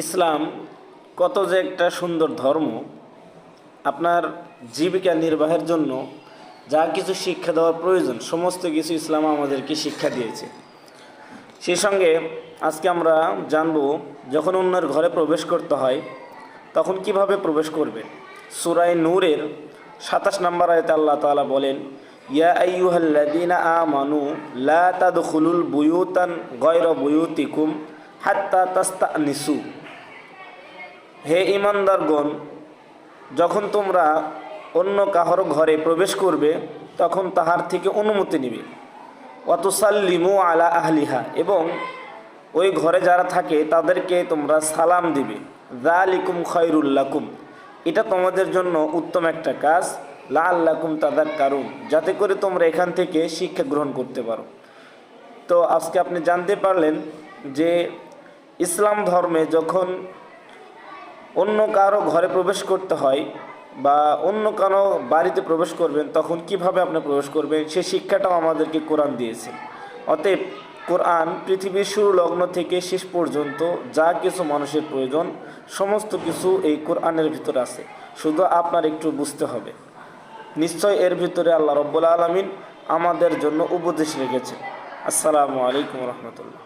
ইসলাম কত যে একটা সুন্দর ধর্ম। আপনার জীবিকা নির্বাহের জন্য যা কিছু শিক্ষা দেওয়ার প্রয়োজন সমস্ত কিছু ইসলাম আমাদেরকে শিক্ষা দিয়েছে। সেই সঙ্গে আজকে আমরা জানব, যখন অন্যের ঘরে প্রবেশ করতে হয় তখন কিভাবে প্রবেশ করবে। সূরা নূরের ২৭ নম্বর আয়াতে আল্লাহ তাআলা বলেন, ইয়া আইয়ুহাল্লাযীনা আমানু লা তাদখুলুল বুয়ুতান গায়রা বুয়ুতিকুম হাত্তা তাস্তানিসু। হে ঈমানদারগণ, যখন তোমরা অন্য কাহার ঘরে প্রবেশ করবে তখন তাহার থেকে অনুমতি নিবে। ওয়াতুসাল্লিমু আলা আহলিহা, এবং ওই ঘরে যারা থাকে তাদেরকে তোমরা সালাম দিবে। যালিকুম খায়রুল লাকুম, এটা তোমাদের জন্য উত্তম একটা কাজ। লাআল্লাকুম তাযাক্কারুন, যাতে করে তোমরা এখান থেকে শিক্ষা গ্রহণ করতে পারো। তো আজকে আপনি জানতে পারলেন যে ইসলাম ধর্মে যখন অন্য কারো ঘরে প্রবেশ করতে হয় বা অন্য কারো বাড়িতে প্রবেশ করবেন তখন কিভাবে আপনি প্রবেশ করবেন, সে শিক্ষাটাও আমাদেরকে কোরআন দিয়েছে। অতএব কোরআন পৃথিবীর শুরু লগ্ন থেকে শেষ পর্যন্ত যা কিছু মানুষের প্রয়োজন সমস্ত কিছু এই কোরআনের ভিতরে আছে, শুধু আপনার একটু বুঝতে হবে। নিশ্চয় এর ভিতরে আল্লাহ রাব্বুল আলামিন আমাদের জন্য উপদেশ রেখেছেন। আসসালামু আলাইকুম রহমতুল্লাহ।